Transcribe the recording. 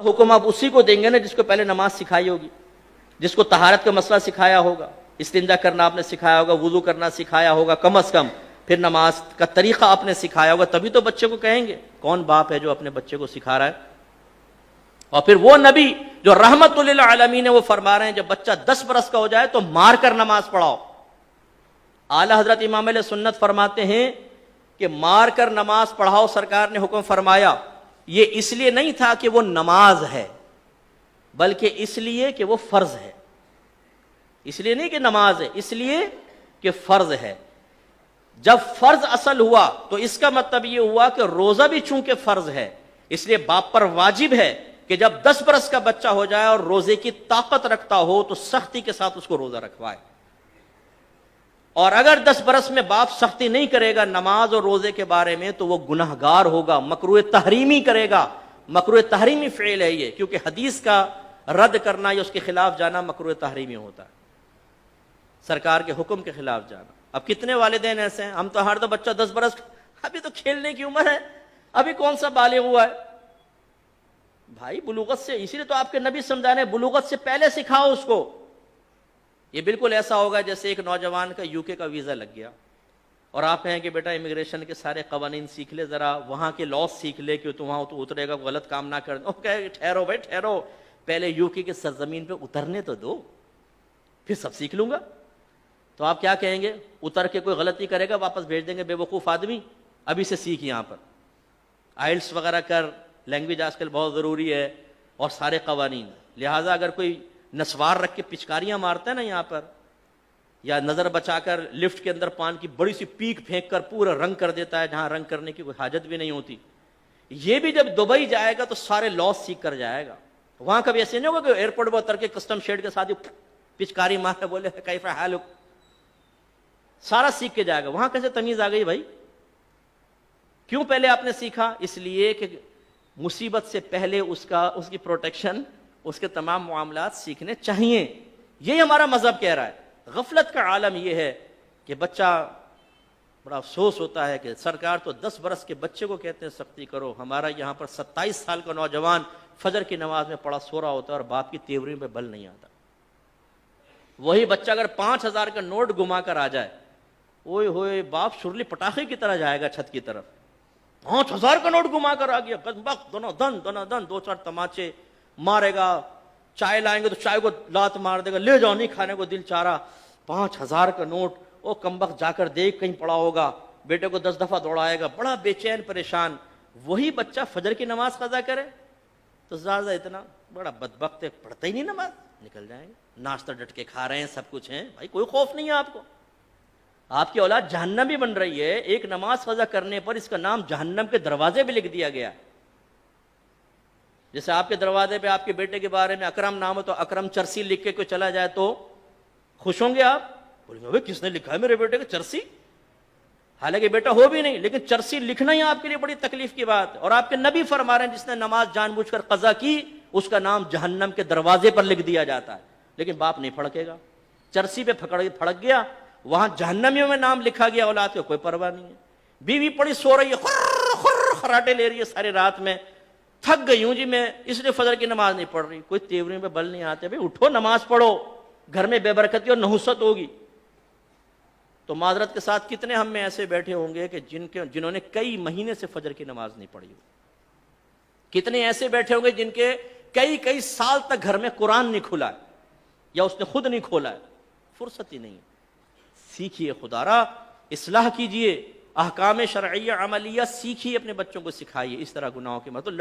حکم آپ اسی کو دیں گے نا جس کو پہلے نماز سکھائی ہوگی، جس کو طہارت کا مسئلہ سکھایا ہوگا، استنجا کرنا آپ نے سکھایا ہوگا، وضو کرنا سکھایا ہوگا کم از کم، پھر نماز کا طریقہ آپ نے سکھایا ہوگا، تبھی تو بچے کو کہیں گے۔ کون باپ ہے جو اپنے بچے کو سکھا رہا ہے؟ اور پھر وہ نبی جو رحمت للعالمین ہے وہ فرما رہے ہیں جب بچہ 10 برس کا ہو جائے تو مار کر نماز پڑھاؤ۔ اعلی حضرت امام علیہ سنت فرماتے ہیں کہ مار کر نماز پڑھاؤ، سرکار نے حکم فرمایا، یہ اس لیے نہیں تھا کہ وہ نماز ہے، بلکہ اس لیے کہ وہ فرض ہے۔ اس لیے نہیں کہ نماز ہے، اس لیے کہ فرض ہے۔ جب فرض اصل ہوا تو اس کا مطلب یہ ہوا کہ روزہ بھی چونکہ فرض ہے، اس لیے باپ پر واجب ہے کہ جب 10 برس کا بچہ ہو جائے اور روزے کی طاقت رکھتا ہو تو سختی کے ساتھ اس کو روزہ رکھوائے، اور اگر 10 برس میں باپ سختی نہیں کرے گا نماز اور روزے کے بارے میں تو وہ گناہگار ہوگا، مکروہ تحریمی کرے گا۔ مکروہ تحریمی فعل ہے یہ، کیونکہ حدیث کا رد کرنا یا اس کے خلاف جانا مکروہ تحریمی ہوتا ہے، سرکار کے حکم کے خلاف جانا۔ اب کتنے والدین ایسے ہیں، ہم تو ہر دو بچہ 10 برس، ابھی تو کھیلنے کی عمر ہے، ابھی کون سا بالغ ہوا ہے۔ بھائی بلوغت سے، اسی لیے تو آپ کے نبی سمجھا رہے ہیں بلوغت سے پہلے سکھاؤ اس کو۔ یہ بالکل ایسا ہوگا جیسے ایک نوجوان کا UK کا ویزا لگ گیا اور آپ کہیں کہ بیٹا امیگریشن کے سارے قوانین سیکھ لے، ذرا وہاں کے لاس سیکھ لے کہ تو وہاں تو اترے گا، غلط کام نہ کر۔ کہے ٹھہرو بھائی ٹھہرو، پہلے UK کی سرزمین پہ اترنے تو دو، پھر سب سیکھ لوں گا۔ تو آپ کیا کہیں گے؟ اتر کے کوئی غلطی کرے گا واپس بھیج دیں گے، بے وقوف آدمی، ابھی سے سیکھ یہاں پر، آئلٹس وغیرہ کر، لینگویج آج کل بہت ضروری ہے اور سارے قوانین۔ لہٰذا اگر کوئی نسوار رکھ کے پچکاریاں مارتا ہے نا یہاں پر، یا نظر بچا کر لفٹ کے اندر پان کی بڑی سی پیک پھینک کر پورا رنگ کر دیتا ہے جہاں رنگ کرنے کی کوئی حاجت بھی نہیں ہوتی، یہ بھی جب دبئی جائے گا تو سارے لاس سیکھ کر جائے گا۔ وہاں کبھی ایسے نہیں ہوگا کہ ایئرپورٹ پر اتر کے کسٹم شیڈ کے ساتھ ہی پچکاری مارے بولے کیف حالک، سارا سیکھ کے جائے گا۔ وہاں کیسے تمیز آ گئی بھائی؟ کیوں پہلے آپ نے سیکھا؟ اس لیے کہ مصیبت سے پہلے اس کی پروٹیکشن، اس کے تمام معاملات سیکھنے چاہیے۔ یہی ہمارا مذہب کہہ رہا ہے۔ غفلت کا عالم یہ ہے کہ بچہ، بڑا افسوس ہوتا ہے کہ سرکار تو 10 برس کے بچے کو کہتے ہیں سختی کرو، ہمارا یہاں پر 27 سال کا نوجوان فجر کی نماز میں پڑا سو رہا ہوتا ہے اور باپ کی تیوری پہ بل نہیں آتا۔ وہی بچہ اگر 5000 کا نوٹ گما کر آ جائے، اوئے ہوئے باپ شرلی پٹاخے کی طرح جائے گا چھت کی طرف۔ 5000 کا نوٹ گما کر آ گیا، دونوں دن 2-4 تماچے مارے گا، چائے لائیں گے تو چائے کو لات مار دے گا، لے جاؤ نہیں کھانے کو دل چاہ رہا۔ 5000 کا نوٹ، او کمبخت جا کر دیکھ کہیں پڑا ہوگا، بیٹے کو 10 دفعہ دوڑائے گا، بڑا بے چین پریشان۔ وہی بچہ فجر کی نماز قضا کرے تو زیادہ اتنا بڑا بدبخت ہے، پڑھتا ہی نہیں نماز، نکل جائیں گے۔ ناشتہ ڈٹ کے کھا رہے ہیں، سب کچھ ہیں، بھائی کوئی خوف نہیں ہے آپ کو؟ آپ کی اولاد جہنمی بن رہی ہے۔ ایک نماز قضا کرنے پر اس کا نام جہنم کے دروازے پہ لکھ دیا گیا۔ جیسے آپ کے دروازے پہ آپ کے بیٹے کے بارے میں اکرم نام ہے تو اکرم چرسی لکھ کے کوئی چلا جائے تو خوش ہوں گے آپ؟ بولیں گے کس نے لکھا ہے میرے بیٹے کو چرسی؟ حالانکہ بیٹا ہو بھی نہیں، لیکن چرسی لکھنا ہی آپ کے لیے بڑی تکلیف کی بات ہے۔ اور آپ کے نبی فرما رہے ہیں جس نے نماز جان بوجھ کر قضا کی اس کا نام جہنم کے دروازے پر لکھ دیا جاتا ہے، لیکن باپ نہیں پھڑکے گا۔ چرسی پہ پھڑک گیا، وہاں جہنمیوں میں نام لکھا گیا، اولاد کو کوئی پرواہ نہیں ہے۔ بیوی پڑی سو رہی ہے، خراٹے لے رہی ہے ساری رات میں، تھک گئی ہوں جی میں، اس لیے فجر کی نماز نہیں پڑھ رہی، کوئی تیوری پہ بل نہیں آتے، بھائی اٹھو نماز پڑھو، گھر میں بے برکتی اور نحوست ہوگی۔ تو معذرت کے ساتھ کتنے ہم میں ایسے بیٹھے ہوں گے کہ جنہوں نے کئی مہینے سے فجر کی نماز نہیں پڑھی ہو؟ کتنے ایسے بیٹھے ہوں گے جن کے کئی سال تک گھر میں قرآن نہیں کھلا ہے یا اس نے خود نہیں کھولا ہے؟ فرصت ہی نہیں ہے۔ سیکھیے خدا را، اصلاح کیجئے، احکام شرعیہ عملیہ سیکھیے، اپنے بچوں کو سکھائیے، اس طرح گناہوں کے مطلب